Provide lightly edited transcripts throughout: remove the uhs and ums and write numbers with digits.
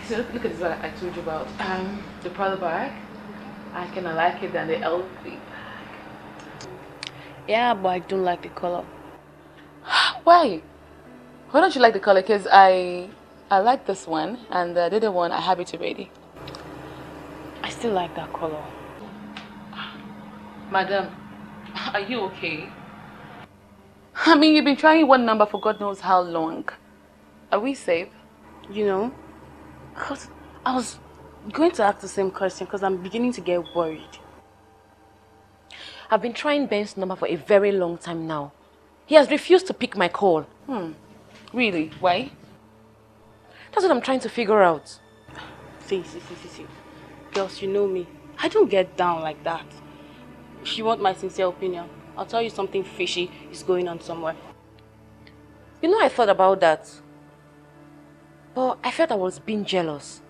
So look at this what I told you about. The Prada bag. I kinda like it than the LV bag. Yeah, but I don't like the color. Why? Why don't you like the color? Because I like this one, and the other one I have it already. I still like that color. Madam, are you okay? I mean, you've been trying one number for God knows how long. Are we safe? You know, because I was going to ask the same question because I'm beginning to get worried. I've been trying Ben's number for a very long time now. He has refused to pick my call. Really? Why? That's what I'm trying to figure out. See. Girls, you know me. I don't get down like that. If you want my sincere opinion, I'll tell you something fishy is going on somewhere. You know, I thought about that. But I felt I was being jealous.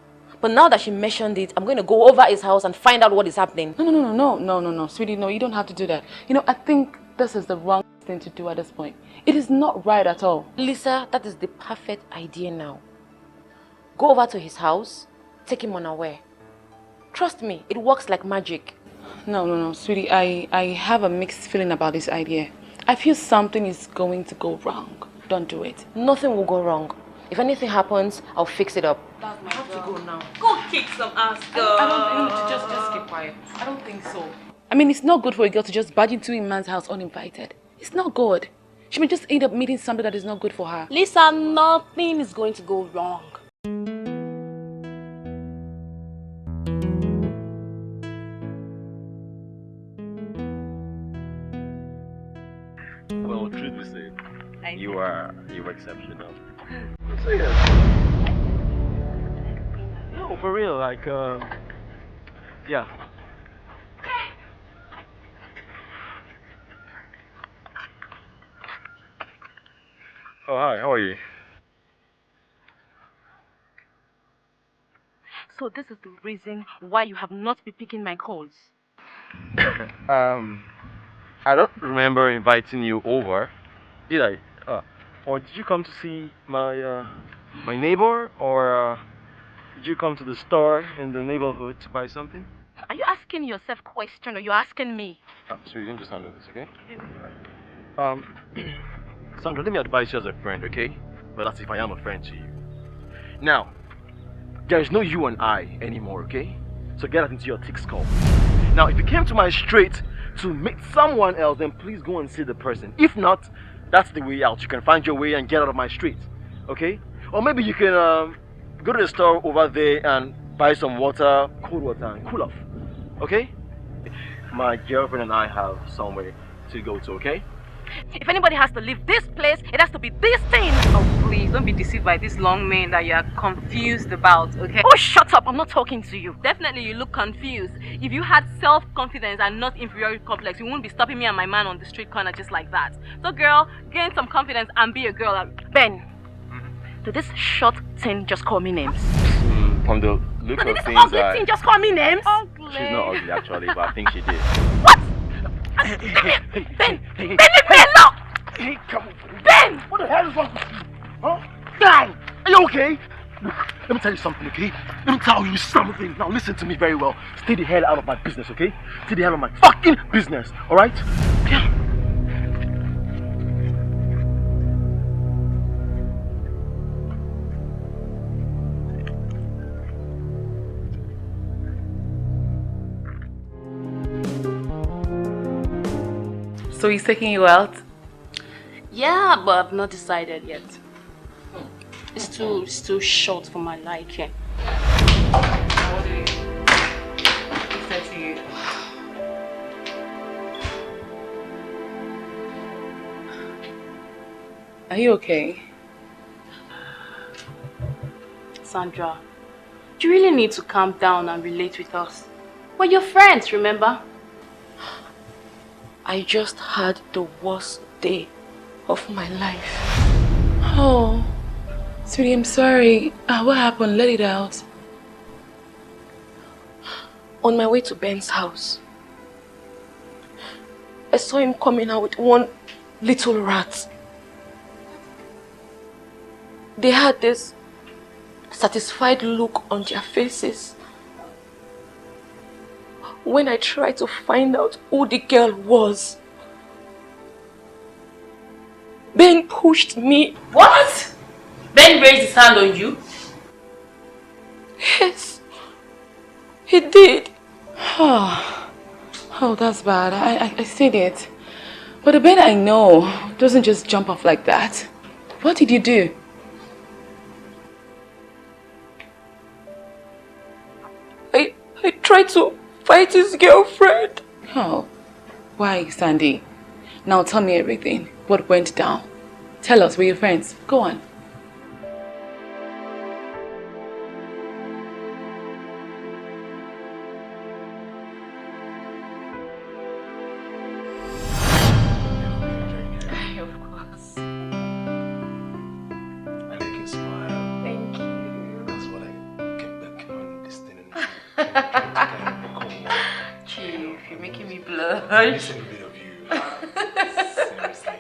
But now that she mentioned it, I'm going to go over his house and find out what is happening. No, sweetie, no, you don't have to do that. You know, I think this is the wrong thing to do at this point. It is not right at all. Lisa, that is the perfect idea now. Go over to his house, take him unaware. Trust me, it works like magic. No, sweetie, I have a mixed feeling about this idea. I feel something is going to go wrong. Don't do it. Nothing will go wrong. If anything happens, I'll fix it up. That's my I have to go now. Go kick some ass, girl. I don't think just keep quiet. I don't think so. I mean, it's not good for a girl to just barge into a man's house uninvited. It's not good. She may just end up meeting somebody that is not good for her. Lisa, nothing is going to go wrong. Well, truth be said, you were exceptional. So no, for real, like yeah. Oh hi, how are you? So this is the reason why you have not been picking my calls. I don't remember inviting you over, did I? Or did you come to see my my neighbor, or did you come to the store in the neighborhood to buy something? Are you asking yourself question or you're asking me? So you can just handle this, okay? Sandra, let me advise you as a friend, okay? But that's if I am a friend to you. Now, there is no you and I anymore, okay? So get that into your thick skull. Now, if you came to my street to meet someone else, then please go and see the person. If not, that's the way out. You can find your way and get out of my street, okay? Or maybe you can go to the store over there and buy some water, cold water, and cool off, okay? My girlfriend and I have somewhere to go to, okay? If anybody has to leave this place, it has to be this thing. Oh, please, don't be deceived by this long man that you are confused about, okay? Oh, shut up. I'm not talking to you. Definitely, you look confused. If you had self-confidence and not inferiority complex, you wouldn't be stopping me and my man on the street corner just like that. So, girl, gain some confidence and be a girl. Ben, did this short thing just call me names? From the look Did of this things, ugly thing just call me names? Ugly. she's not ugly actually, but I think she did. What? Ben, leave me alone! Hey, come on. Ben! What the hell is wrong with you? Huh? Guy, are you okay? Look, let me tell you something, okay? Let me tell you something. Now listen to me very well. Stay the hell out of my business, okay? Stay the hell out of my fucking business, alright? Yeah. So he's taking you out? Yeah, but I've not decided yet. It's too short for my liking. What do you say to you? Are you okay? Sandra, you really need to calm down and relate with us. We're your friends, remember? I just had the worst day of my life. Oh, sweetie, I'm sorry. What happened? Let it out. On my way to Ben's house, I saw him coming out with one little rat. They had this satisfied look on their faces. When I tried to find out who the girl was, Ben pushed me. What? Ben raised his hand on you? Yes, he did. Oh, that's bad. I said it. But the Ben I know doesn't just jump off like that. What did you do? I tried to fight his girlfriend. Oh, why, Sandy? Now tell me everything. What went down? Tell us, we're your friends. Go on. Chief, you're making me blush. Listen a bit of you. Seriously.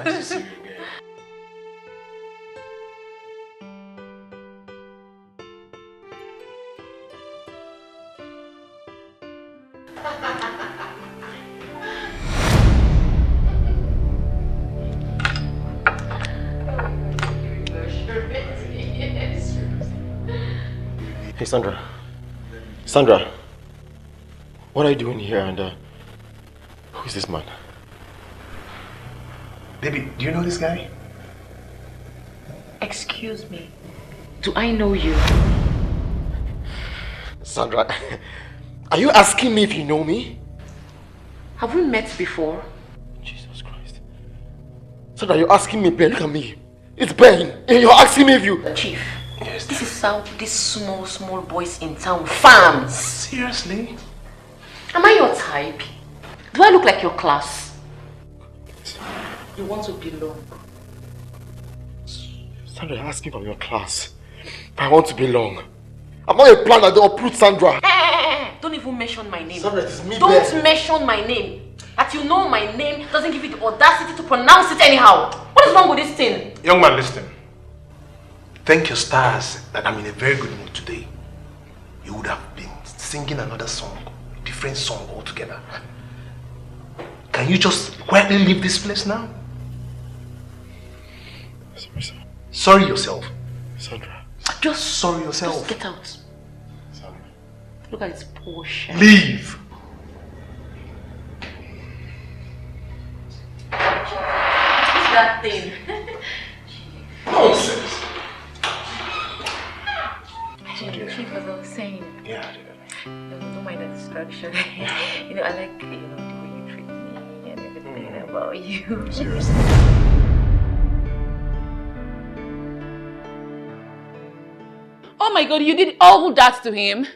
Nice to see you again. Hey, Sandra. Sandra. What are you doing here, and who is this man? Baby, do you know this guy? Excuse me. Do I know you? Sandra, are you asking me if you know me? Have we met before? Jesus Christ. Sandra, you're asking me, Ben. Look at me. It's Ben. And you're asking me if you... Chief, Yes. this is how these small boys in town farms. Seriously? Am I your type? Do I look like your class? You want to belong. Sandra, you're asking from your class. If I want to belong. I'm not a planner to uproot Sandra. Don't even mention my name. Sandra, it is me, Don't Ben. mention my name. That you know my name doesn't give you the audacity to pronounce it anyhow. What is wrong with this thing? Young man, listen. Thank your stars that I'm in a very good mood today. You would have been singing another song, a different song altogether. Can you just quietly leave this place now? Sorry, sir. Sorry yourself. Sandra. Just sorry yourself. Just get out. Sandra. Look at this poor shit. Leave. What's that thing? Nonsense. Chief, as I was saying, Yeah. don't mind the distraction. You know, I like, the way you treat me and everything about you. Seriously. Oh my God, you did all that to him?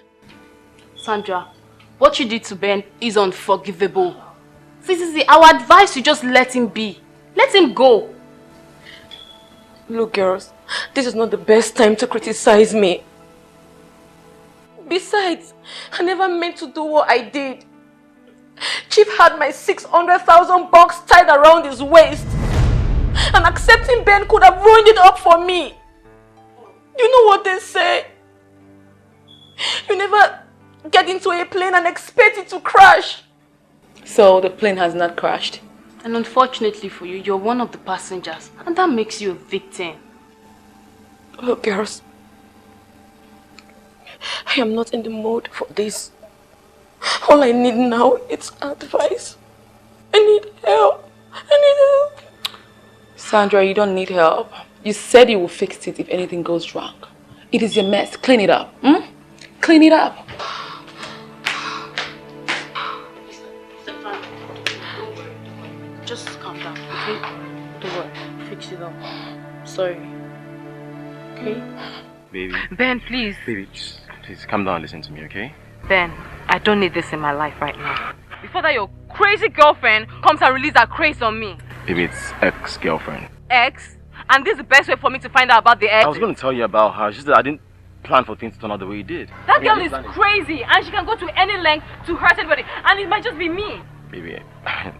Sandra, what you did to Ben is unforgivable. See, our advice, you just let him be. Let him go. Look, girls, this is not the best time to criticize me. Besides, I never meant to do what I did. Chief had my 600,000 bucks tied around his waist. And accepting Ben could have ruined it up for me. You know what they say? You never get into a plane and expect it to crash. So the plane has not crashed. And unfortunately for you, you're one of the passengers. And that makes you a victim. Look, girls, I am not in the mood for this. All I need now is advice. I need help. I need help. Sandra, you don't need help. You said you will fix it if anything goes wrong. It is your mess. Clean it up. Clean it up. Stefan, don't worry. Just calm down, okay? Don't worry. Fix it up. Sorry. Okay? Baby. Ben, please. Baby, just please calm down and listen to me, okay? Ben, I don't need this in my life right now. Before that, your crazy girlfriend comes and releases her craze on me. Baby, it's ex-girlfriend. Ex? And this is the best way for me to find out about the ex. I was going to tell you about her, just that I didn't plan for things to turn out the way it did. That girl is crazy and she can go to any length to hurt anybody. And it might just be me. Baby,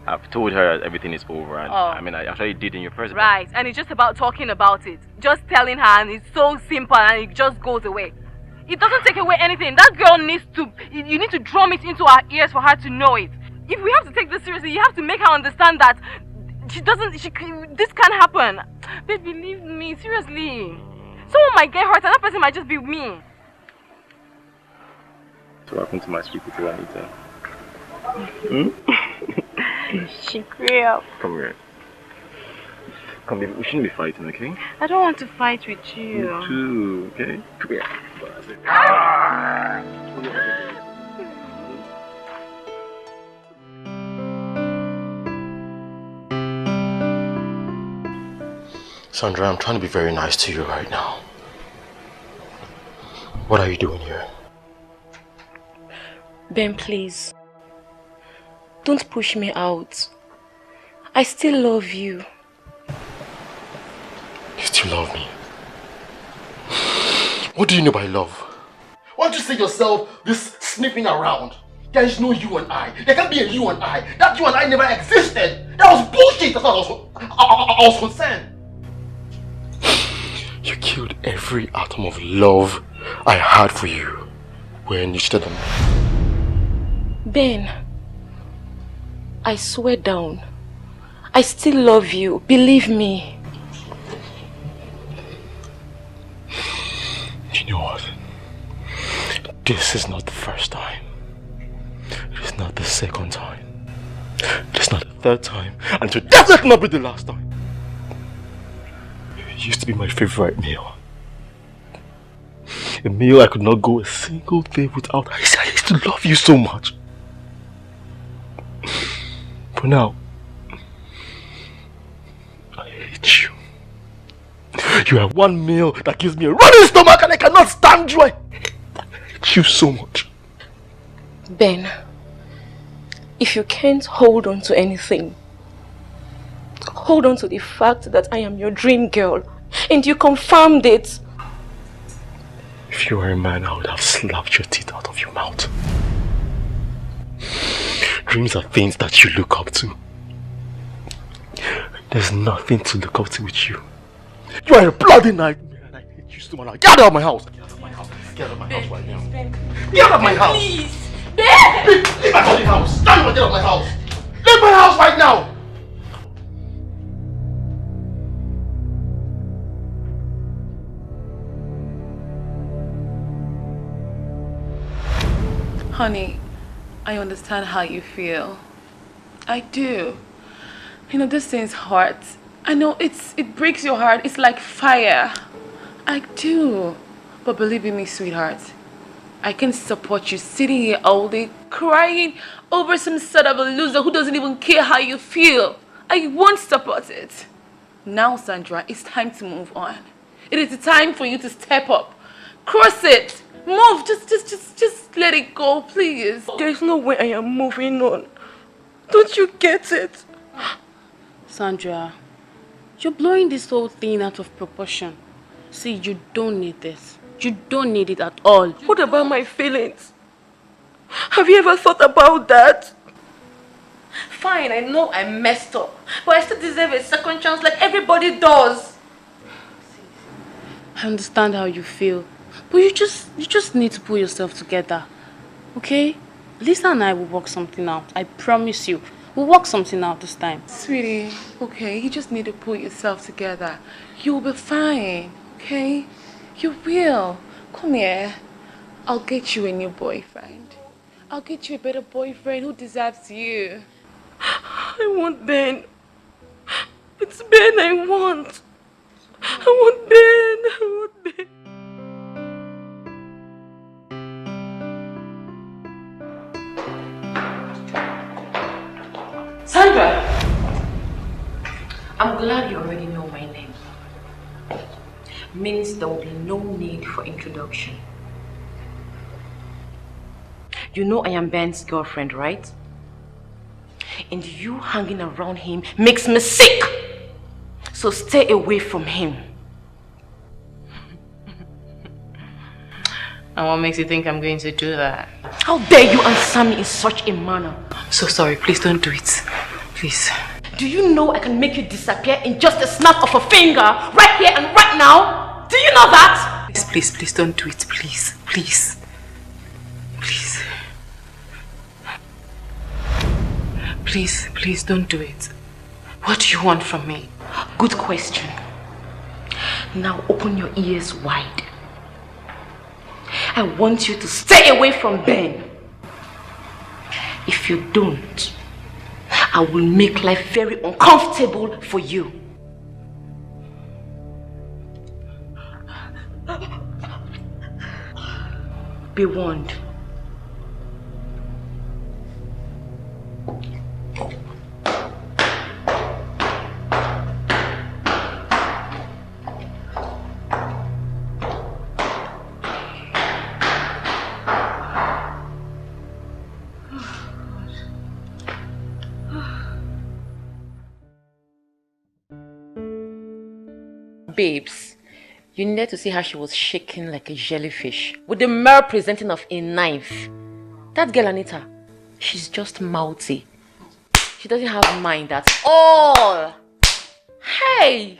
I've told her everything is over, and I mean, I actually did in your first. Right, and it's just about talking about it. Just telling her, and it's so simple, and it just goes away. It doesn't take away anything. That girl needs to, you need to drum it into her ears for her to know it. If we have to take this seriously, you have to make her understand that this can't happen. Babe, believe me, seriously. Someone might get hurt, and that person might just be me. So what happened to my sweet little Anita? She grew up. Come here. Come here, we shouldn't be fighting, okay? I don't want to fight with you. Me too, okay? Come here. Sandra, I'm trying to be very nice to you right now. What are you doing here? Ben, please. Don't push me out. I still love you. You still love me? What do you know by love? Why don't you say yourself this sniffing around? There is no you and I. There can't be a you and I. That you and I never existed. That was bullshit. That's what I was concerned. You killed every atom of love I had for you when you cheated on me. Ben, I swear down. I still love you. Believe me. You know what? This is not the first time. It is not the second time. It is not the third time. And it will definitely not be the last time. It used to be my favorite meal. A meal I could not go a single day without. I used to love you so much. But now, I hate you. You are one meal that gives me a running stomach and I cannot stand you. I hate you so much. Ben, if you can't hold on to anything, hold on to the fact that I am your dream girl and you confirmed it. If you were a man, I would have slapped your teeth out of your mouth. Dreams are things that you look up to. There's nothing to look up to with you. You are a bloody nightmare and I hate you so much. Get out of my house! Get out of my house! Get out of my house right now! Get out of my house! Please! Leave my bloody house! Get out of my house! Leave my house right now! Honey, I understand how you feel. I do. You know, this thing's hard. I know it breaks your heart. It's like fire. I do. But believe in me, sweetheart, I can support you sitting here all day crying over some sort of a loser who doesn't even care how you feel. I won't support it. Now, Sandra, it's time to move on. It is the time for you to step up. Cross it. Move. Just let it go, please. There's no way I am moving on. Don't you get it? Sandra, you're blowing this whole thing out of proportion. See, you don't need this. You don't need it at all. What about my feelings? Have you ever thought about that? Fine, I know I messed up, but I still deserve a second chance like everybody does. I understand how you feel, but you just need to pull yourself together, okay? Lisa and I will work something out. I promise you, we'll work something out this time. Sweetie, okay, you just need to pull yourself together. You'll be fine, okay? You will. Come here. I'll get you a new boyfriend. I'll get you a better boyfriend who deserves you. I want Ben. It's Ben I want. I want Ben. I want Ben. Sandra! I'm glad you already know my name. Means there will be no need for introduction. You know I am Ben's girlfriend, right? And you hanging around him makes me sick! So stay away from him. And what makes you think I'm going to do that? How dare you answer me in such a manner? So sorry, please don't do it. Please. Do you know I can make you disappear in just a snap of a finger, right here and right now? Do you know that? Please don't do it, please. Please. Please don't do it. What do you want from me? Good question. Now open your ears wide. I want you to stay away from Ben. If you don't, I will make life very uncomfortable for you. Be warned. Babes, you needed to see how she was shaking like a jellyfish with the mere presenting of a knife. That girl Anita, she's just mouthy. She doesn't have mind at all. Hey!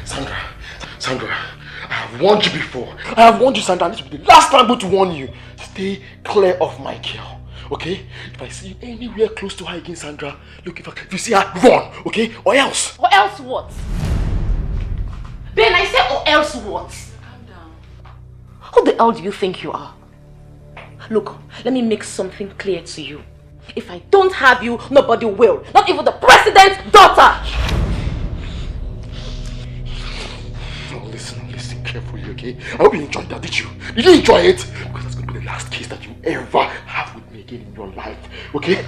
Sandra, I have warned you before. I have warned you, Sandra. This will be the last time I'm going to warn you. Stay clear of my girl, okay? If I see you anywhere close to her again, Sandra, look, if you see her, run, okay? Or else. Or else what? Ben, I said or else what? Calm down. Who the hell do you think you are? Look, let me make something clear to you. If I don't have you, nobody will. Not even the president's daughter. Oh, listen carefully, okay? I hope you enjoyed that, did you? You didn't enjoy it? Because that's going to be the last kiss that you ever have with me again in your life, okay?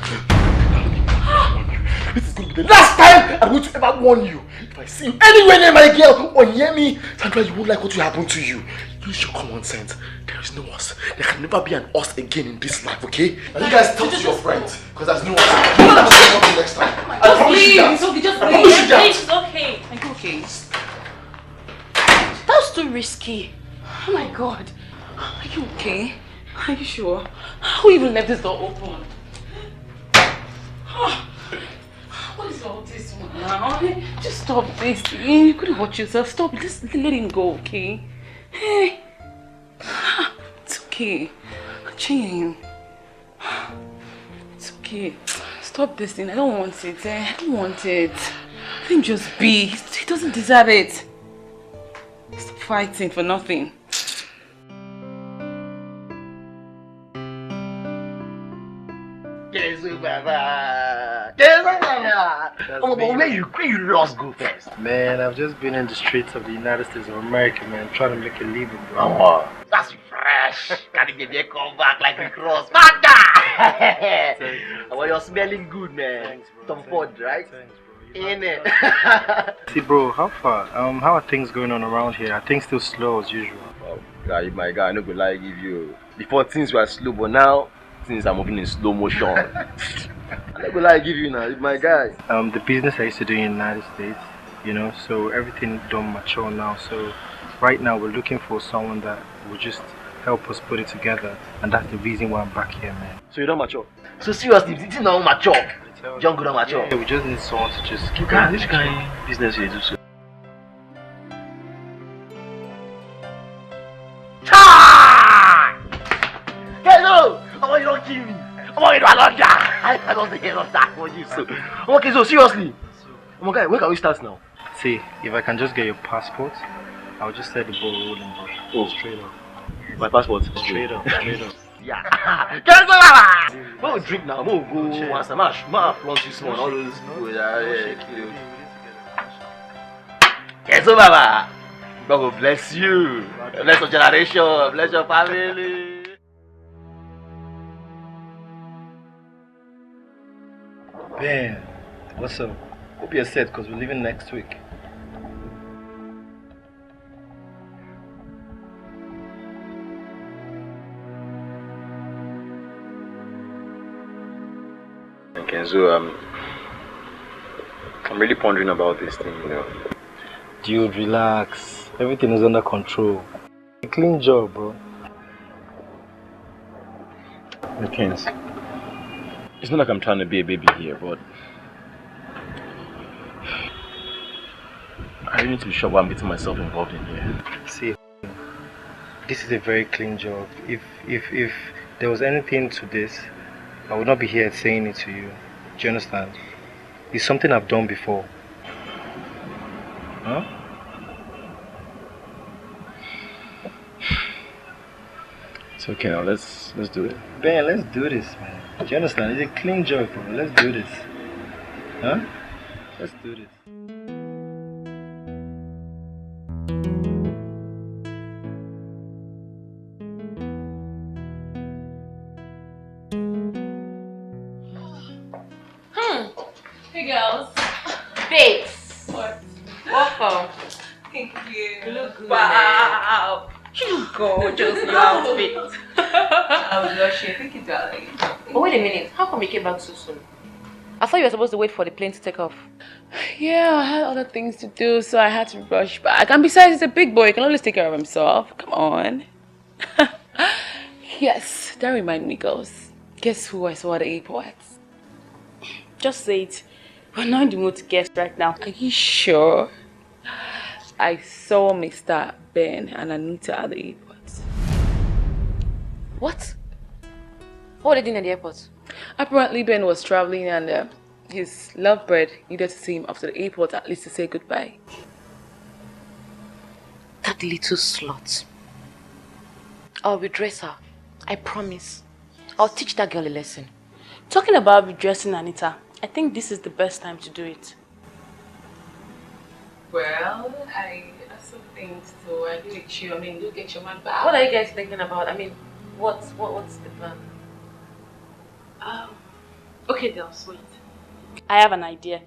This is going to be the last time I'm going to ever warn you. If I see you anywhere near my girl or near me, Sandra, you won't like what will happen to you. Use your common sense. There is no us. There can never be an us again in this life, okay? And you guys talk to your friends, because there's no us. You know what's going to happen next time. I promise you that. It's okay, just I promise you that. please. It's okay. Like, okay. That's too risky. Oh my God. Are you okay? Are you sure? Who even left this door open? What is all this one now? Just stop this. You couldn't watch yourself. Stop. Just let him go, okay? Hey. It's okay. Chin. It's okay. Stop this thing. I don't want it. I don't want it. Let him just be. He doesn't deserve it. Stop fighting for nothing. Oh, but where you lost go first? Man, I've just been in the streets of the United States of America, man, trying to make a living, bro. That's fresh. Can't get your come back like a cross. Manda! Well, you're smelling good, man. Thanks, bro. Tom Ford, right? Thanks, bro. In it. See, bro, how far? How are things going on around here? Are things still slow as usual? Oh, guy, my guy, I no go lie give you. Before things were slow, but now things are moving in slow motion. I no go lie give you now, my guy. The business I used to do in the United States, you know, so everything done mature now. So right now we're looking for someone that will just help us put it together, and that's the reason why I'm back here, man. So you don't mature? So seriously, this is not mature. Jungle don't mature. Yeah, we just need someone to just keep God, this kind of business you do so. Hello! Oh, you don't kill me. Oh, you don't die. I don't think you don't die for you. So, okay, so seriously. Oh my God, when can we start now? See, if I can just get your passport, I'll just set the ball rolling, bro. Oh. Straight up. My passport. Straight up, straight up. Yeah. Get some. We'll drink now. We'll go once a match. Ma front you small. All those. Get some, Baba. God will bless you. Bless your generation. Bless your family. Man, what's up? Hope you're set because we're leaving next week. Kenzo, I'm really pondering about this thing, you know. Dude, relax. Everything is under control. A clean job, bro. Okay. It's not like I'm trying to be a baby here, but I really need to be sure what I'm getting myself involved in here. See, this is a very clean job. If there was anything to this, I would not be here saying it to you. Do you understand? It's something I've done before. Huh? It's okay now, let's do it. Ben, let's do this, man. Do you understand? It's a clean job, bro. Let's do this. Huh? Let's do this. Hey girls. Babes! What? Welcome. Thank you. You look good. Wow. You look gorgeous, your outfit. I'm blushing. Thank you, darling. But wait a minute, how come you came back so soon? I thought you were supposed to wait for the plane to take off. Yeah, I had other things to do, so I had to rush back. And besides, he's a big boy. He can always take care of himself. Come on. Yes, that reminded me, girls. Guess who I saw at the airport? Just say it. We're not in the mood to guess right now. Are you sure? I saw Mr. Ben and Anita at the airport. What? What were they doing at the airport? Apparently, Ben was traveling and his lovebird needed to see him after the airport, at least to say goodbye. That little slut. I'll redress her. I promise. I'll teach that girl a lesson. Talking about redressing Anita, I think this is the best time to do it. Well, I also think so. I agree with you. I mean, you get your man back. What are you guys thinking about? I mean, what's the plan? Okay, girls, wait. I have an idea.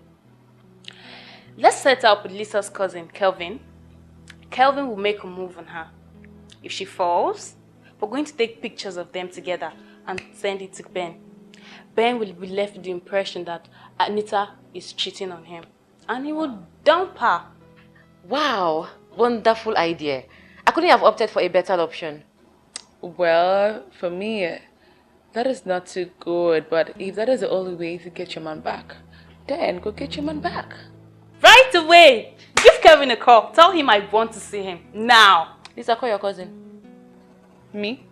Let's set up with Lisa's cousin, Kelvin. Kelvin will make a move on her. If she falls, we're going to take pictures of them together and send it to Ben. Ben will be left with the impression that Anita is cheating on him. And he will dump her. Wow, wonderful idea. I couldn't have opted for a better option. Well, for me, that is not too good. But if that is the only way to get your man back, then go get your man back. Right away! Give Kevin a call. Tell him I want to see him. Now! Lisa, call your cousin. Me?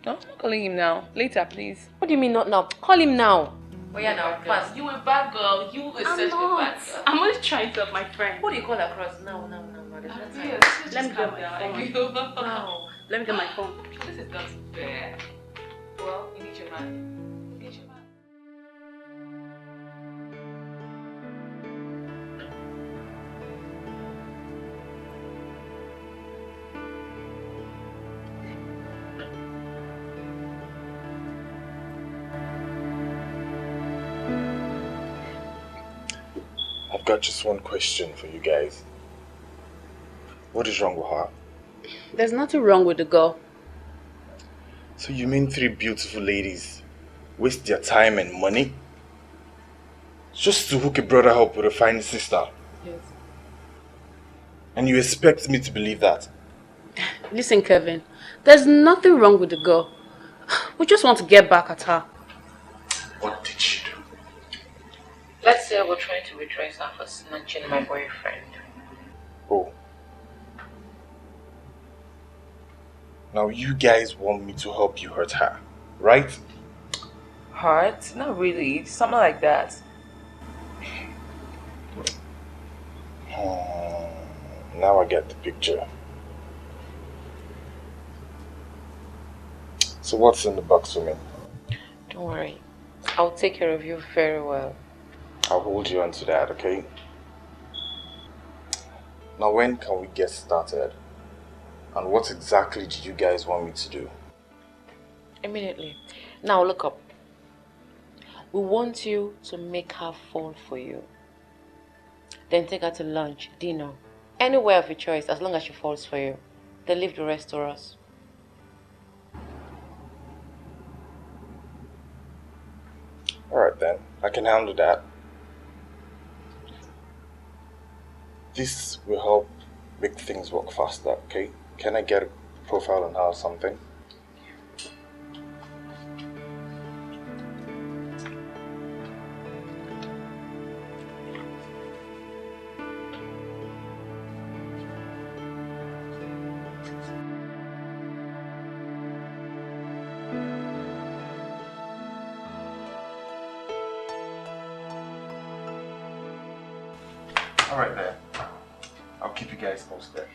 No, I'm not calling him now. Later, please. What do you mean not now? Call him now. Oh yeah, now, fast. You a bad girl. You a such a bad girl. I'm only trying to help my friend. Who do you call across? No. There's no time. Let me get my phone. No. Let me get my phone. This is not fair. Well, you need your man. You need your man. I've got just one question for you guys. What is wrong with her? There's nothing wrong with the girl. So you mean 3 beautiful ladies waste their time and money just to hook a brother up with a fine sister? Yes. And you expect me to believe that? Listen, Kevin. There's nothing wrong with the girl. We just want to get back at her. What did she do? Let's say we're trying to retrace her for snatching my boyfriend. Oh. Now you guys want me to help you hurt her, right? Hurt? Not really. Something like that. Now I get the picture. So what's in the box for me? Don't worry. I'll take care of you very well. I'll hold you onto that, okay? Now when can we get started? And what exactly did you guys want me to do? Immediately. Now look up. We want you to make her fall for you. Then take her to lunch, dinner, anywhere of your choice as long as she falls for you. Then leave the rest to us. Alright then, I can handle that. This will help make things work faster, okay? Can I get profile on her or something? Alright then. I'll keep you guys posted.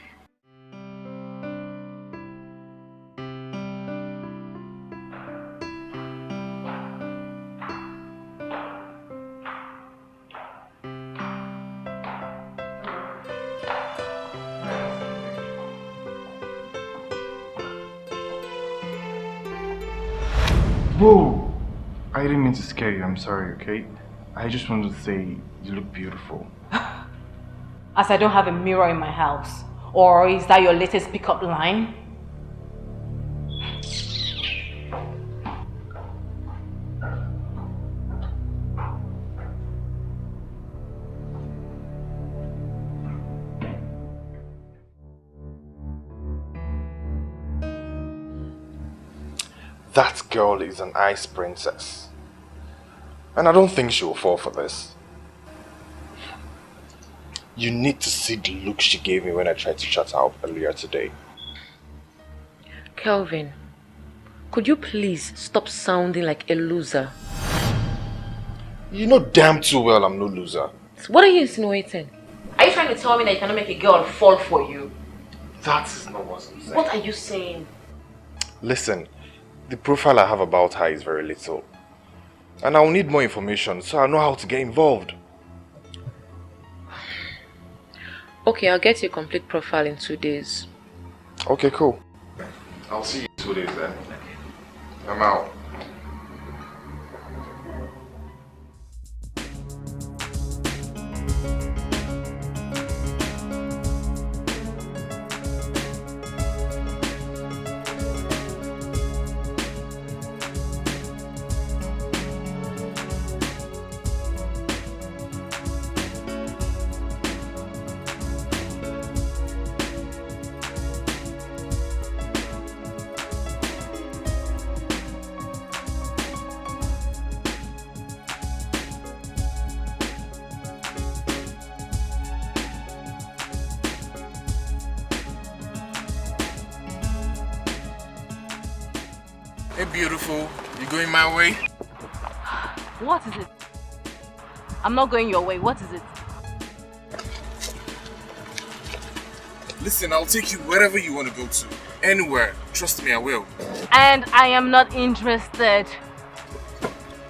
Whoa! I didn't mean to scare you, I'm sorry, okay? I just wanted to say you look beautiful. As I don't have a mirror in my house. Or is that your latest pickup line? That girl is an ice princess. And I don't think she will fall for this. You need to see the look she gave me when I tried to shut her up earlier today. Kelvin, could you please stop sounding like a loser? You know damn too well I'm no loser. What are you insinuating? Are you trying to tell me that you cannot make a girl fall for you? That is not what I'm saying. What are you saying? Listen, the profile I have about her is very little. And I will need more information so I know how to get involved. Okay, I'll get you a complete profile in 2 days. Okay, cool. I'll see you in 2 days then. I'm out. Hey, beautiful. You going my way? What is it? I'm not going your way. What is it? Listen, I'll take you wherever you want to go to. Anywhere. Trust me, I will. And I am not interested.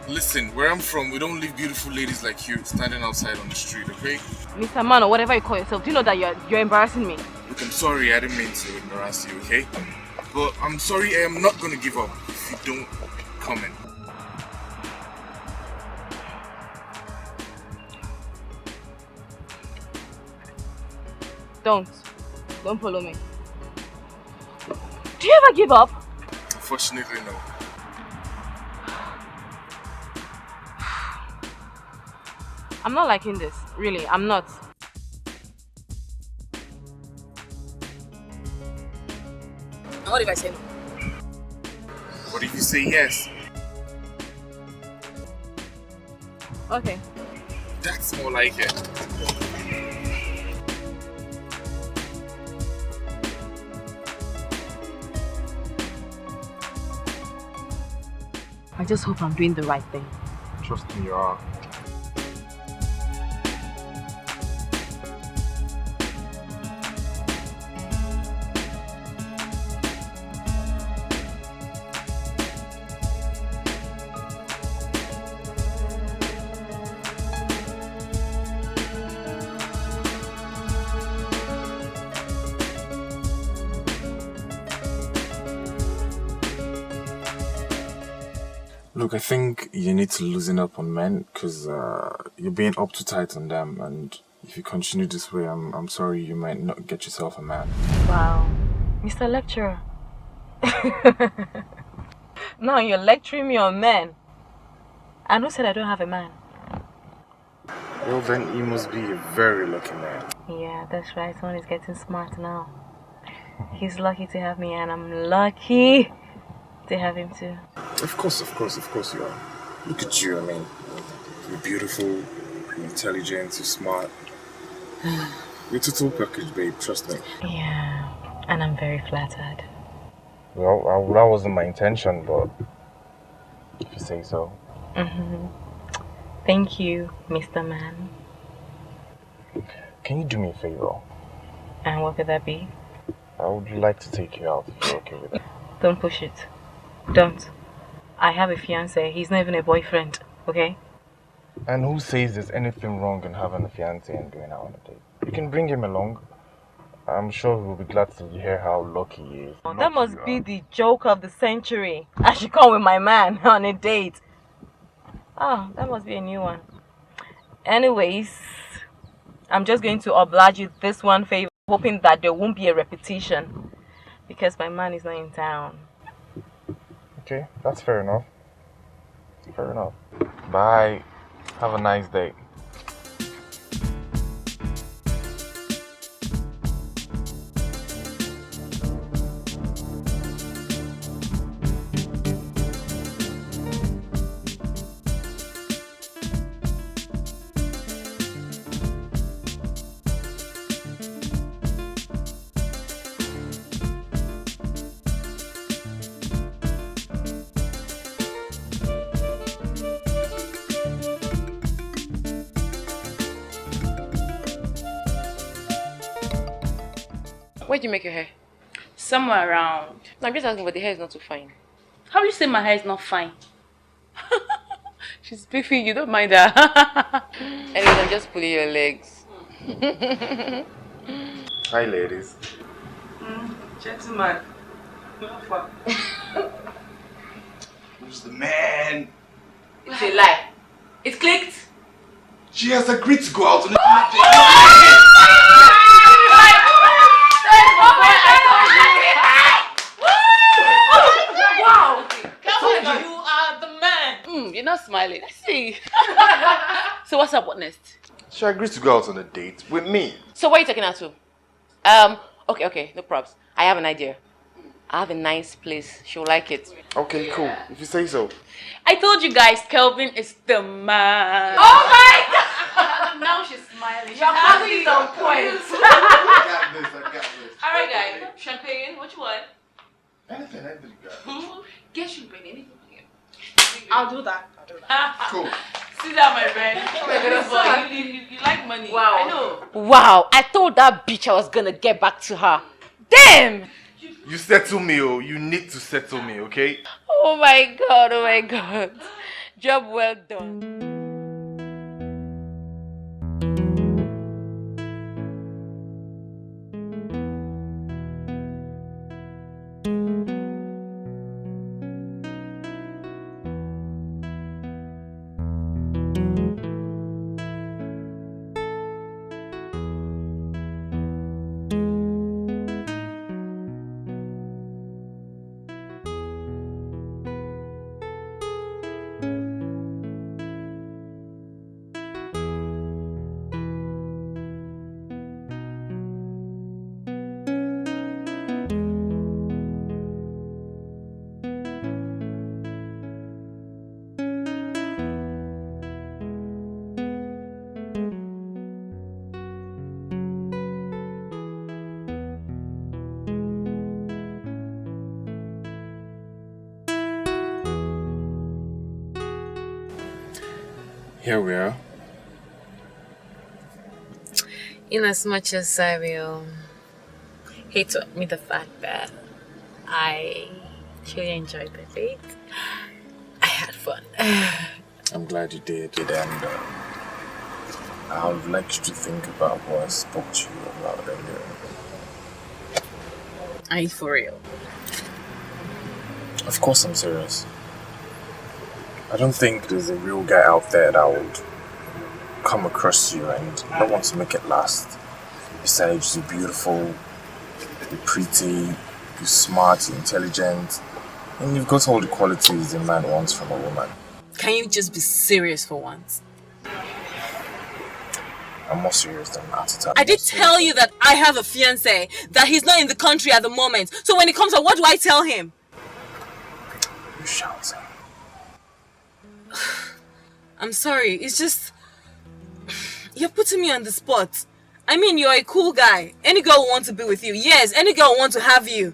Listen, where I'm from, we don't leave beautiful ladies like you standing outside on the street, okay? Mr. Man or whatever you call yourself, do you know that you're embarrassing me? Look, I'm sorry, I didn't mean to embarrass you, okay? But I'm sorry, I am not gonna give up if you don't come in. Don't follow me. Do you ever give up? Unfortunately, no. I'm not liking this, really, I'm not. What if I say no? What if you say yes? Okay. That's more like it. I just hope I'm doing the right thing. Trust me, you are. Look, I think you need to loosen up on men because you're being up too tight on them, and if you continue this way, I'm sorry, you might not get yourself a man. Wow, Mr. Lecturer. Now you're lecturing me on men. And who said I don't have a man? Well, then you must be a very lucky man. Yeah, that's right. Someone is getting smart now. He's lucky to have me, and I'm lucky to have him too. Of course you are. Look at you, I mean, you're beautiful, you're intelligent, you're smart. You're a total package, babe, trust me. Yeah, and I'm very flattered. Well, that wasn't my intention, but if you say so. Thank you, Mr. Man. Can you do me a favor? And what could that be? I would like to take you out if you're okay with it. Don't push it. Don't. I have a fiance. He's not even a boyfriend, okay? And who says there's anything wrong in having a fiance and going out on a date? You can bring him along. I'm sure he'll be glad to hear how lucky he is. That must be the joke of the century. I should come with my man on a date. Oh, that must be a new one. Anyways, I'm just going to oblige you this one favor, hoping that there won't be a repetition. Because my man is not in town. Okay, that's fair enough. Fair enough. Bye. Have a nice day. Where'd you make your hair? Somewhere around. No, I'm just asking, but the hair is not too fine. How do you say my hair is not fine? She's beefy, you don't mind her. Anyways, I'm just pulling your legs. Hi, ladies. Gentlemen. Who's the man? It's a lie. It clicked. She has agreed to go out on a Wow! You are the man. You're not smiling. I see. So what's up? What next? She agreed to go out on a date with me. So where are you taking her to? Okay, no props. I have an idea. I have a nice place. She'll like it. Okay, cool. If you say so. I told you guys, Kelvin is the man. Oh my God! Now she's smiling. She's having some points. I got this. Alright, guys. Champagne. What you want? Anything you got. Get champagne. Anything. I'll do that. Cool. Sit down, my friend. Oh my goodness, you like money. Wow. I know. Wow, I told that bitch I was gonna get back to her. Damn! You settle me, oh. You need to settle me, okay? Oh my God. Job well done. Here we are. In as much as I will hate to admit the fact that I truly enjoyed the date, I had fun. I'm glad you did. And I would like you to think about what I spoke to you about earlier. Are you for real? Of course I'm serious. I don't think there's a real guy out there that would come across you and not want to make it last. Besides, you're beautiful, you're pretty, you're smart, you're intelligent, and you've got all the qualities a man wants from a woman. Can you just be serious for once? I'm more serious than that. I did tell you that I have a fiancé, that he's not in the country at the moment. So when he comes out, what do I tell him? You shouting. I'm sorry, it's just... You're putting me on the spot. I mean, you're a cool guy. Any girl will want to be with you. Yes, any girl will want to have you.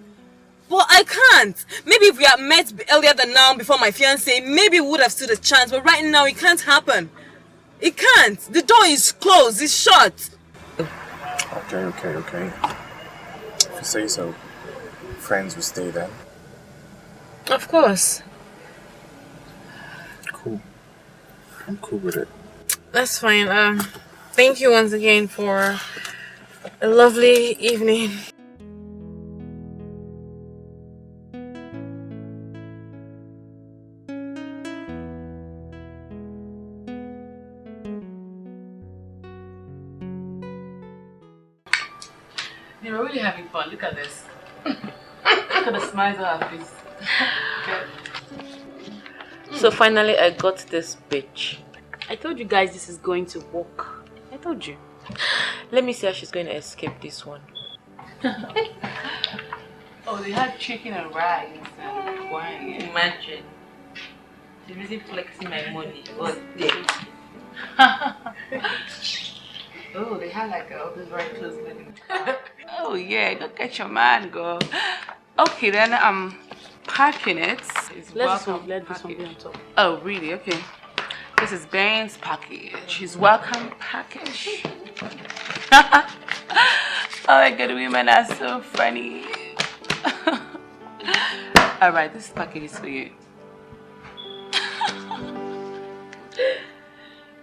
But I can't. Maybe if we had met earlier than now before my fiancé, maybe we would have stood a chance. But right now, it can't happen. It can't. The door is closed. It's shut. Okay. If you say so, friends will stay then. Of course. Cool. I'm cool with it. That's fine. Thank you once again for a lovely evening. They were really having fun. Look at this. Look at the smiles on her face. So finally I got this bitch. I told you guys this is going to work. I told you. Let me see how she's going to escape this one. Oh, they had chicken and rice and wine. Imagine. She's busy flexing my money. What? Oh, they had like all this very close wedding. Oh yeah, go get your man, girl. Okay, then I'm packing it. Let this one be on top. Oh, really? Okay. This is Ben's package. His welcome package. Oh my god, women are so funny. Alright, this package is for you.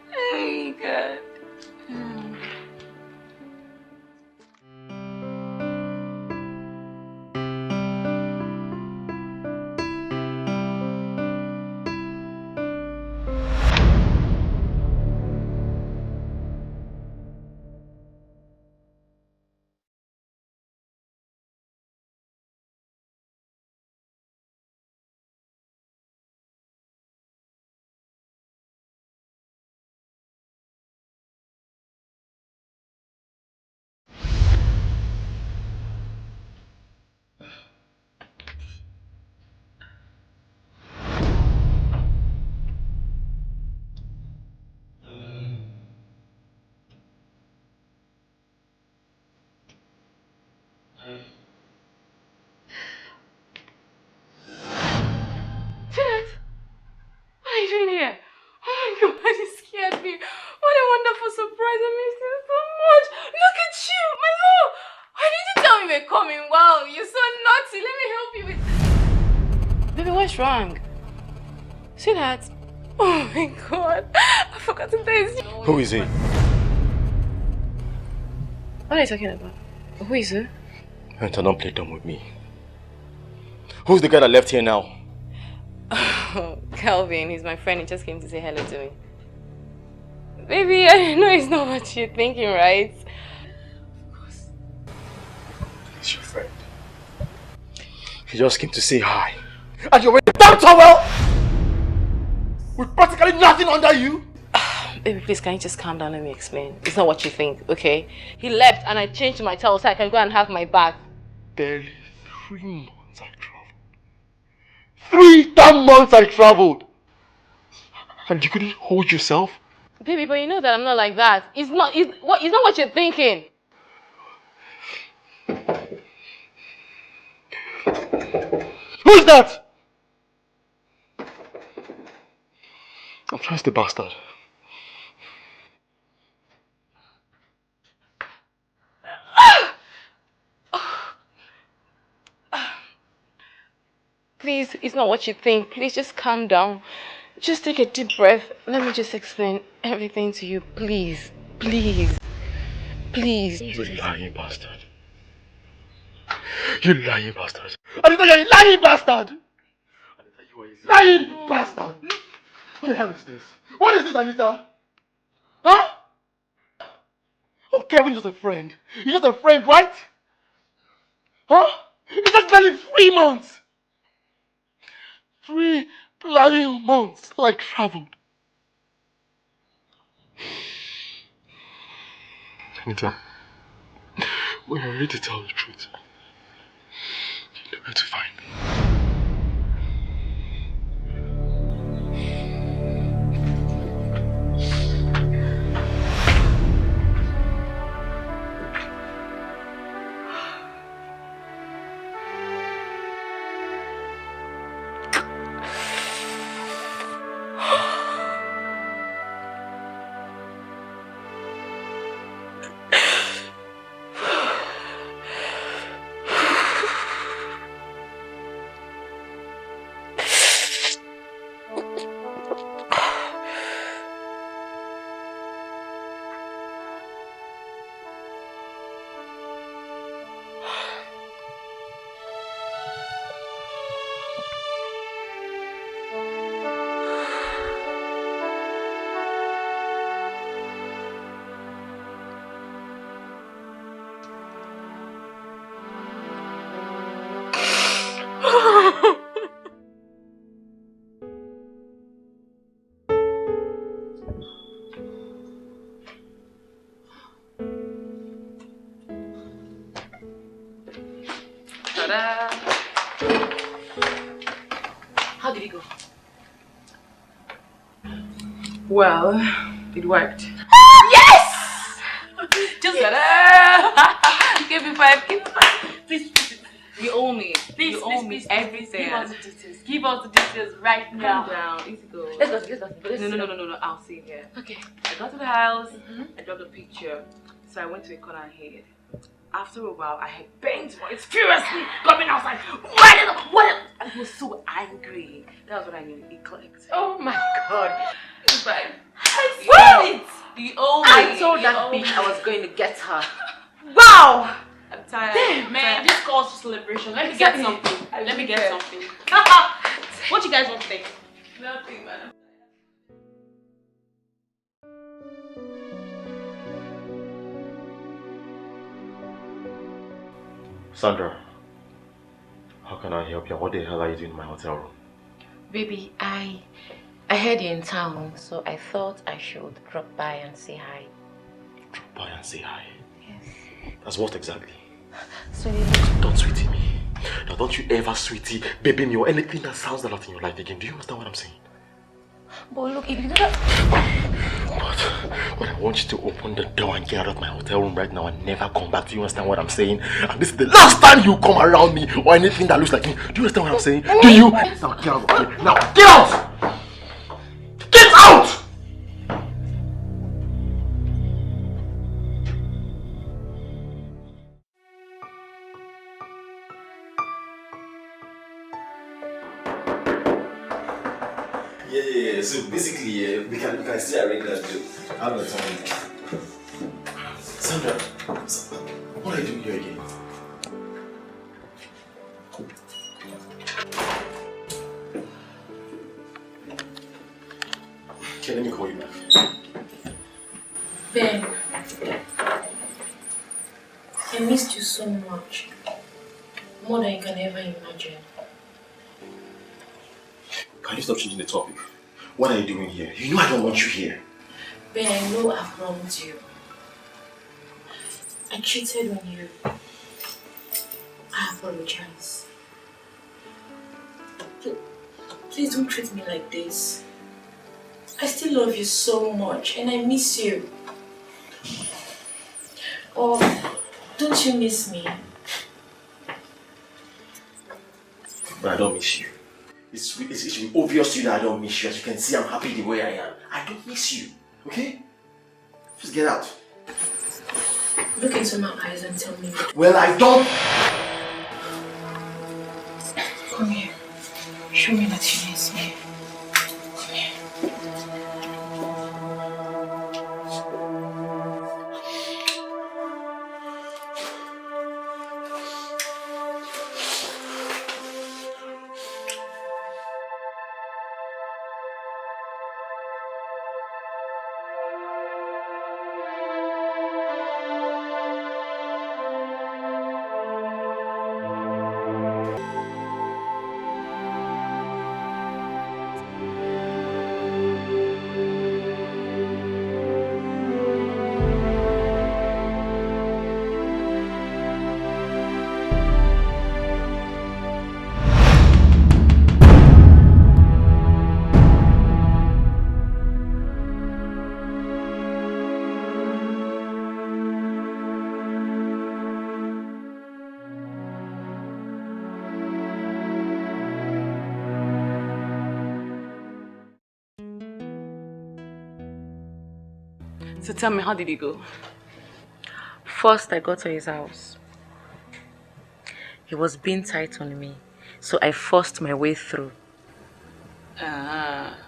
Hey, God. What are you doing here? Oh my god, you scared me. What a wonderful surprise. I missed you so much. Look at you, my love. Why didn't you tell me we're coming? Wow, you're so naughty. Let me help you with... Baby, what's wrong? See that? Oh my god. I forgot to tell you. Who is he? What are you talking about? Who is he? Hunter, don't play dumb with me. Who's the guy that left here now? Oh, Calvin, he's my friend. He just came to say hello to me. Baby, I know it's not what you're thinking, right? Of course. He's your friend. He just came to say hi. And you're wearing a damn towel! With practically nothing under you? Baby, please, can you just calm down? Let me explain. It's not what you think, okay? He left and I changed my towel so I can go and have my bath. Barely 3 months I traveled. 3 damn months I traveled! And you couldn't hold yourself? Baby, but you know that I'm not like that. It's not what you're thinking. Who's that? I'm just a bastard. Please, it's not what you think. Please just calm down. Just take a deep breath. Let me just explain everything to you. Please. Please. Please. You lying bastard. You lying bastard. Anita, you're a lying bastard! Anita, you are a lying bastard! What the hell is this? What is this, Anita? Huh? Oh, Kevin's just a friend. He's just a friend, right? Huh? It's just barely 3 months! 3 bloody months till I traveled. Anita, when you're ready to tell the truth, you know where to find me. How did it go? Well, it worked. Yes! Just give me 5, give me 5. Please, you owe me. Please, you owe me everything. Give us the details. Give us the details right now. Calm down, easy go. Let's go. No, I'll see here. Okay. I got to the house, I dropped a picture, so I went to a corner and hid. After a while, I had banged my voice furiously coming outside. What? I was so angry. That was what I knew. It clicked. Oh my God. It's like, I swear it. You owe me. I told that bitch I was going to get her. Wow. I'm tired. Damn, man, this calls for celebration. Let me get something. What you guys want today? Nothing, man. Sandra, how can I help you? What the hell are you doing in my hotel room? Baby, I heard you're in town, so I thought I should drop by and say hi. Drop by and say hi? Yes. That's what exactly? Sweetie. Don't sweetie me. Now don't you ever sweetie, baby me or anything that sounds like that in your life again. Do you understand what I'm saying? But look, if you do that... But I want you to open the door and get out of my hotel room right now and never come back. Do you understand what I'm saying? And this is the last time you come around me or anything that looks like me. Do you understand what I'm saying? Do you? Now get out of here. Now get out! Get out! Yeah. So basically, we can still arrange that deal. I'm not telling you. Sandra, what are you doing here again? Okay, let me call you back. Ben, I missed you so much. More than you can ever imagine. Can you stop changing the topic? What are you doing here? You know I don't want you here. Ben, I know I've wronged you. I cheated on you. I apologize. Please don't treat me like this. I still love you so much and I miss you. Oh, don't you miss me? But I don't miss you. It should be obvious to you that I don't miss you. As you can see, I'm happy the way I am. I don't miss you. Okay? Just get out. Look into my eyes and tell me. Well, I don't. Come here. Show me that you miss me. Come here. So tell me, how did it go? First, I got to his house. He was being tight on me, so I forced my way through.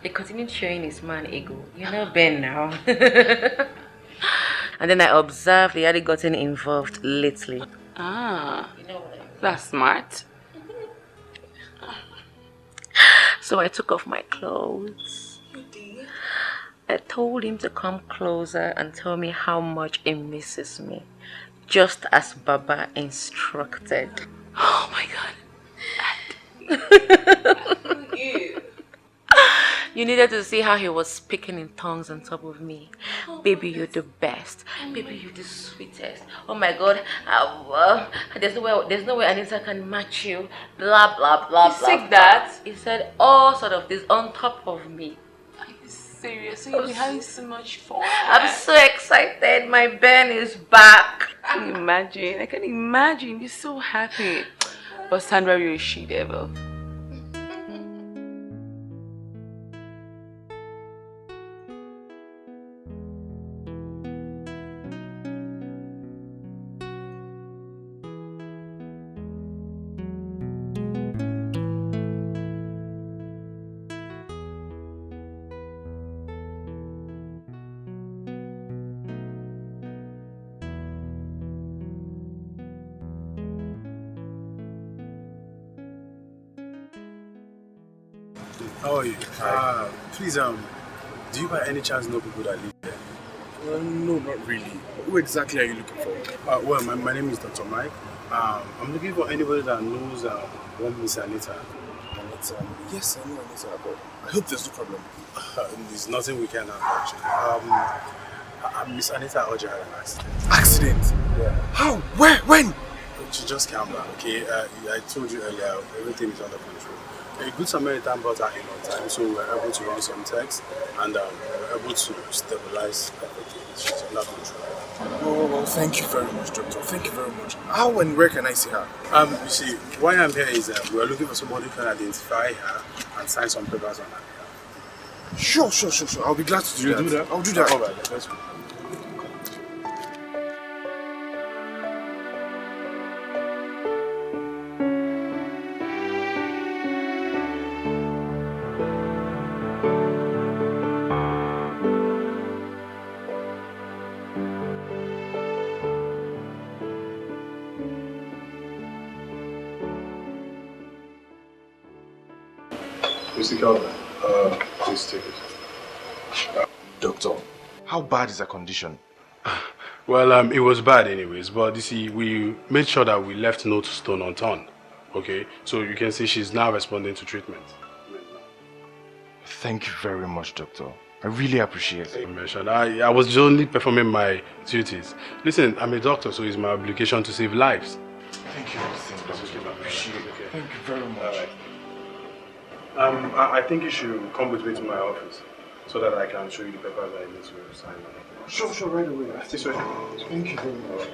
He continued showing his man ego. You know Ben now. And then I observed he hadn't gotten involved lately. You know what I mean? That's smart. So I took off my clothes. You did? I told him to come closer and tell me how much he misses me. Just as Baba instructed. Oh my God. You needed to see how he was speaking in tongues on top of me. Baby, you're the best. Baby, you're the sweetest. Oh my God. There's no way Anita can match you. Blah, blah, blah, He blah. said that? He said all sort of this on top of me. Are you serious? You've been having so much fun. I'm so excited. My Ben is back. I can imagine. You're so happy. But Sandra, you're a she-devil. How are you? Please, do you by any chance know people that live there? No, not really. Who exactly are you looking for? Well, my name is Dr. Mike. I'm looking for anybody that knows one Miss Anita. Anita? Yes, I know Anita, but I hope there's no problem. There's nothing we can have, actually. Miss Anita Orjiekwe had an accident. Accident? Yeah. How? Where? When? She just calm down, okay? I told you earlier, everything is under control. A good Samaritan brought her in on time, so we were able to run some tests and we were able to stabilize everything. She's under control. Oh, thank you very much, doctor. Thank you very much. How and where can I see her? You see, why I'm here is we are looking for somebody who can identify her and sign some papers on her behalf. Sure. I'll be glad to do that. I'll do that. All right, let's go. Mr. Calvin, please take it. Doctor, how bad is her condition? Well, it was bad anyways, but you see, we made sure that we left no stone unturned. Okay, so you can see she's now responding to treatment. Thank you very much, doctor. I really appreciate it. I was only performing my duties. Listen, I'm a doctor, so it's my obligation to save lives. Thank you, doctor. I appreciate it. Thank you very much. I think you should come with me to my office so that I can show you the papers I need to sign. Sure, right away. This way. Thank you very much.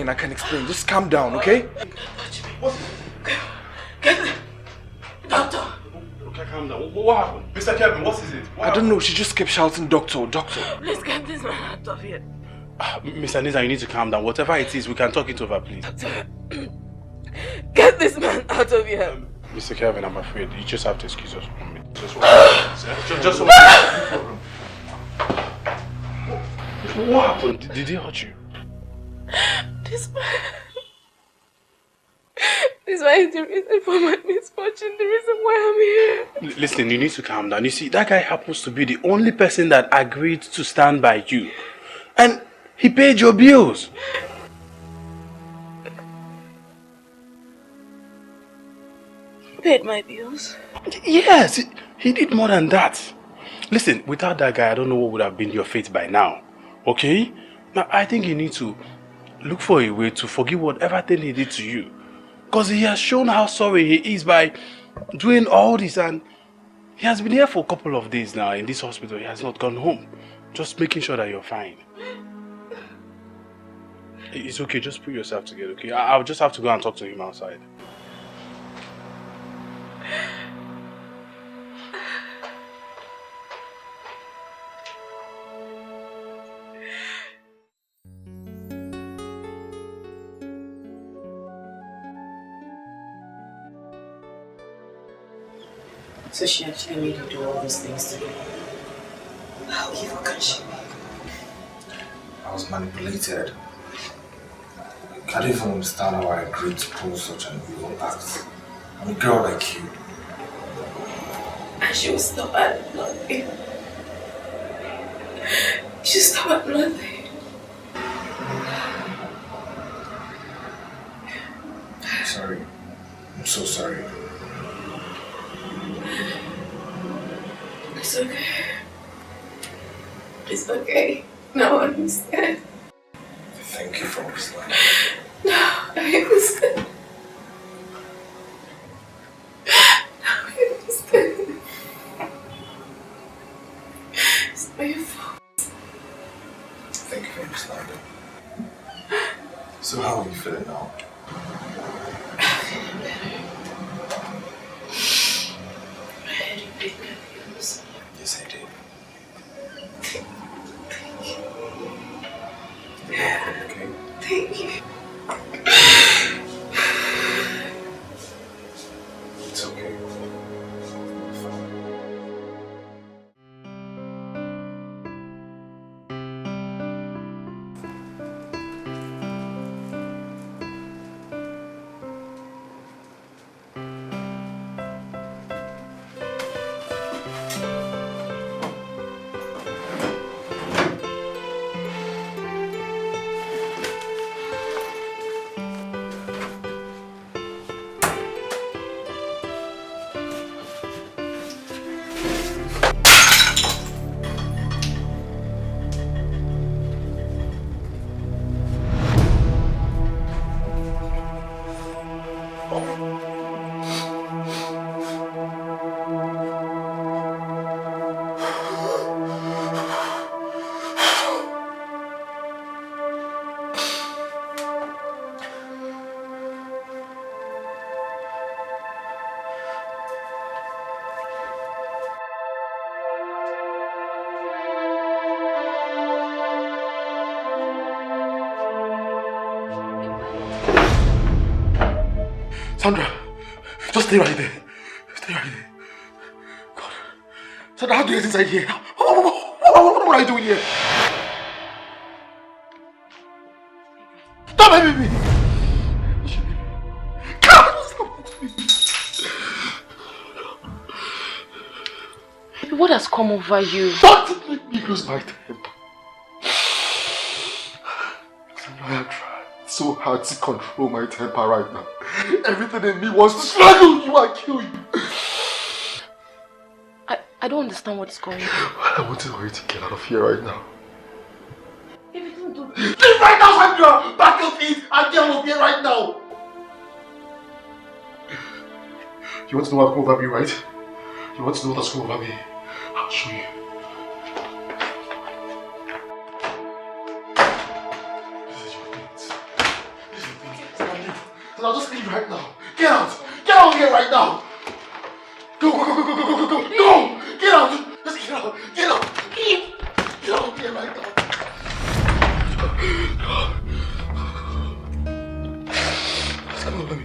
I can explain. Just calm down, okay? Doctor! Okay, calm down. What happened? Mr. Kevin, what is it? I don't know. She just kept shouting, doctor. Please get this man out of here. Miss Anita, you need to calm down. Whatever it is, we can talk it over, please. Get this man out of here. Mr. Kevin, I'm afraid you just have to excuse us from it. Just what happened? Did he hurt you? This is why the reason for my misfortune, the reason why I'm here. Listen, you need to calm down. You see, that guy happens to be the only person that agreed to stand by you. And he paid your bills. Paid my bills? Yes, he did more than that. Listen, without that guy, I don't know what would have been your fate by now. Okay? Now, I think you need to look for a way to forgive whatever thing he did to you. Because he has shown how sorry he is by doing all this, and he has been here for a couple of days now in this hospital. He has not gone home. Just making sure that you're fine. It's okay, just put yourself together, okay? I'll just have to go and talk to him outside. So she actually made you do all these things to me. How evil can she be? I was manipulated. I don't even understand how I agreed to pull such an evil act. I'm a girl like you. And she will stop at nothing. She stop at nothing. I'm sorry. I'm so sorry. It's okay. It's okay. Now I understand. Thank you for understanding. No, I understand. Now I understand. It's not your fault. Thank you for understanding. So how are you feeling now? Yes, I did. You're welcome, okay? Thank you. It's okay. Sandra, just stay right there. Stay right there. God. Sandra, how do you get inside here? What are you doing here? Stop it, baby! What has come over you? Don't make me lose my temper. Sandra, I have tried so hard to control my temper right now. Everything in me wants to strangle you and kill you. I don't understand what is going on. I want you to get out of here right now. Leave right now, Sandra! Back your feet and get out of here right now! You want to know what's come over me, right? You want to know what's come over me? I'll show you. I'll just leave right now. Get out! Get out of here right now! Go! Go! Get out! Just get out! Get out! Get out of here right now! Let's come over me.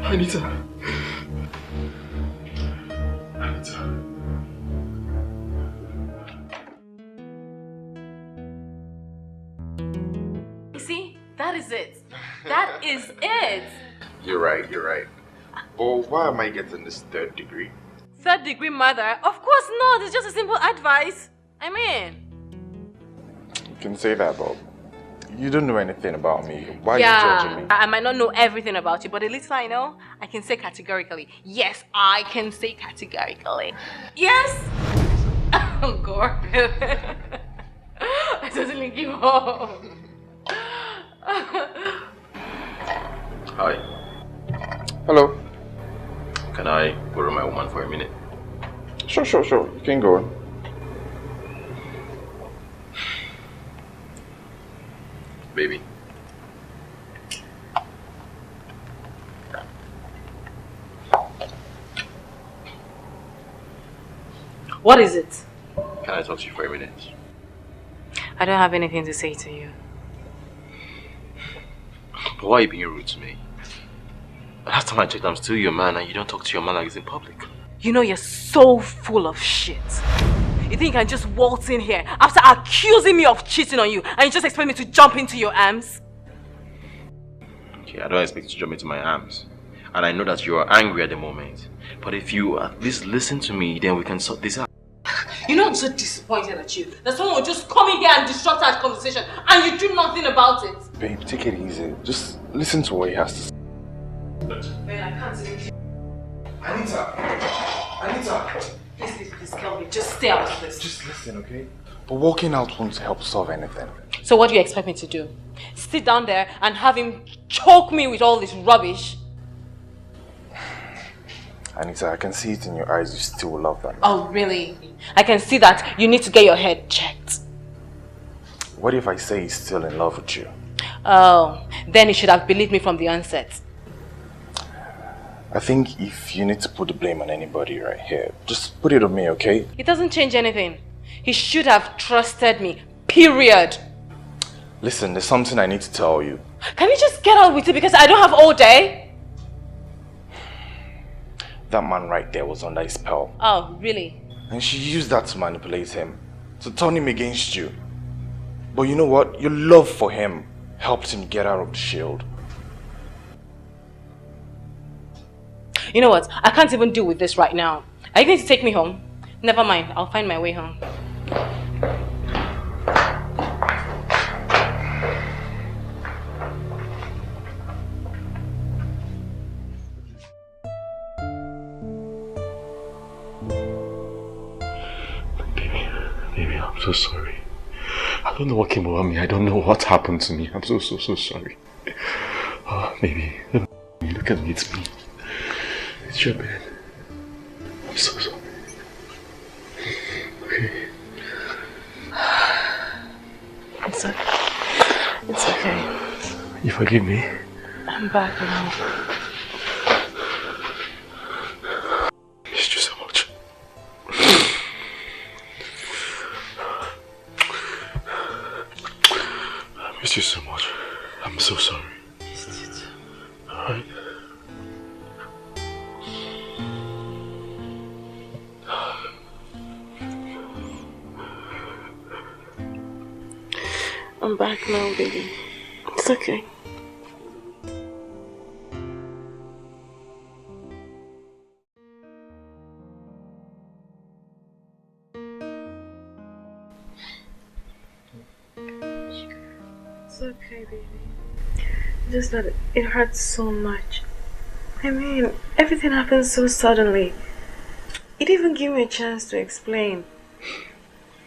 Anita. is it. You're right. But why am I getting this 3rd degree? 3rd degree murder? Of course not. It's just a simple advice. I mean. You can say that, Bob. You don't know anything about me. Why are you judging me? I might not know everything about you, but the little I know, I can say categorically. Yes, I can say categorically. Yes! Oh, God. I totally give up. Hi. Hello. Can I borrow my woman for a minute? Sure. You can go on. Baby. What is it? Can I talk to you for a minute? I don't have anything to say to you. Why are you being rude to me? Last time I checked, I'm still your man and you don't talk to your man like it's in public. You know you're so full of shit. You think you can just waltz in here after accusing me of cheating on you and you just expect me to jump into your arms? Okay, I don't expect you to jump into my arms. And I know that you are angry at the moment. But if you at least listen to me, then we can sort this out. You know I'm so disappointed at you that someone will just come in here and disrupt our conversation and you do nothing about it. Babe, take it easy. Just listen to what he has to say. Man, I can't even... Anita! Please, Kelvin, just stay out of this. Just listen, okay? But walking out won't help solve anything. So what do you expect me to do? Sit down there and have him choke me with all this rubbish? Anita, I can see it in your eyes, you still love that man. Oh, really? I can see that you need to get your head checked. What if I say he's still in love with you? Oh, then you should have believed me from the onset. I think if you need to put the blame on anybody right here, just put it on me, okay? It doesn't change anything. He should have trusted me, period. Listen, there's something I need to tell you. Can you just get on with it because I don't have all day? That man right there was under his spell. Oh, really? And she used that to manipulate him, to turn him against you. But you know what? Your love for him helped him get out of the shield. You know what? I can't even deal with this right now. Are you going to take me home? Never mind. I'll find my way home. Baby, I'm so sorry. I don't know what came over me. I don't know what happened to me. I'm so sorry. Baby, look at me. It's me. It's your bed. I'm so sorry. Okay. It's okay. It's okay. You forgive me? I'm back now. I missed you so much. I missed you so much. I'm so sorry. Alright? I'm back now, baby. It's okay. It's okay, baby. Just that it hurts so much. I mean, everything happened so suddenly. It didn't even give me a chance to explain.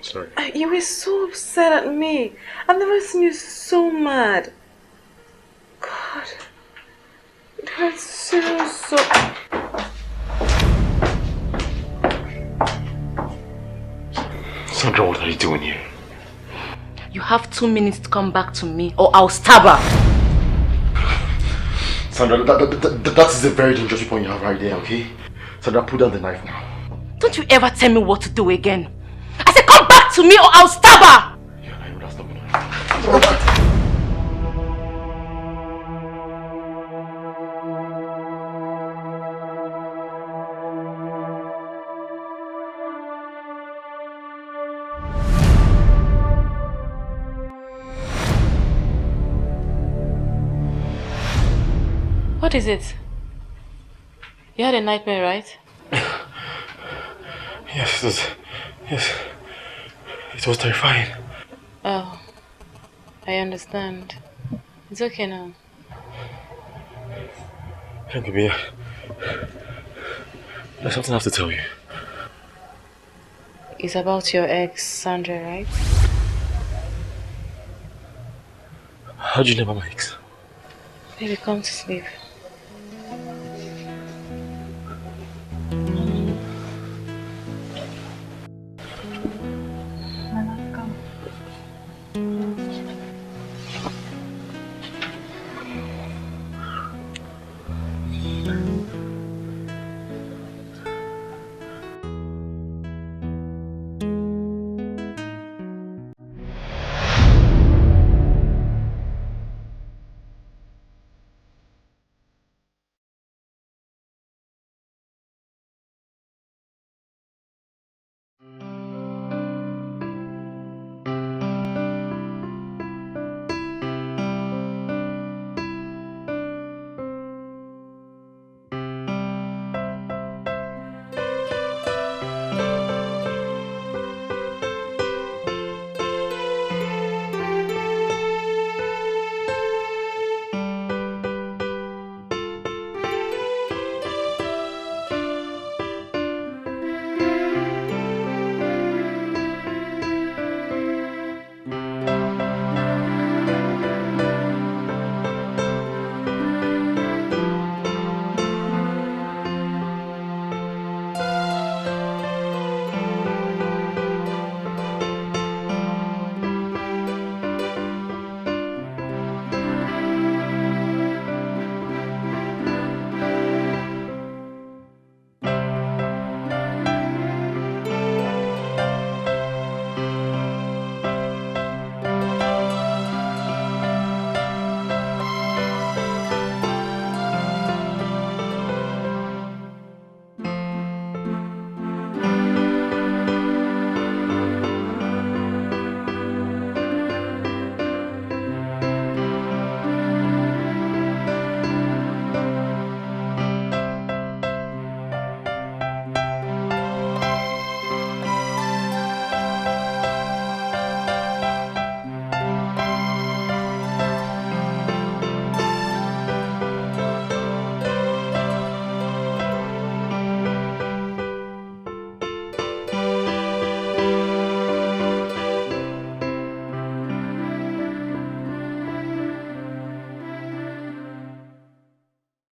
Sorry. You were so upset at me. I've never seen you so mad. God. It hurts so... Sandra, what are you doing here? You have 2 minutes to come back to me or I'll stab her. Sandra, that is a very dangerous weapon you have right there, okay? Sandra, put down the knife now. Don't you ever tell me what to do again. I said come back to me or I'll stab her! Yeah, I know that's not enough. What is it? You had a nightmare, right? Yes, it was terrifying. Oh, I understand. It's okay now. Thank you, Bia. There's something I have to tell you. It's about your ex, Sandra, right? How'd you know about my ex? Baby, come to sleep.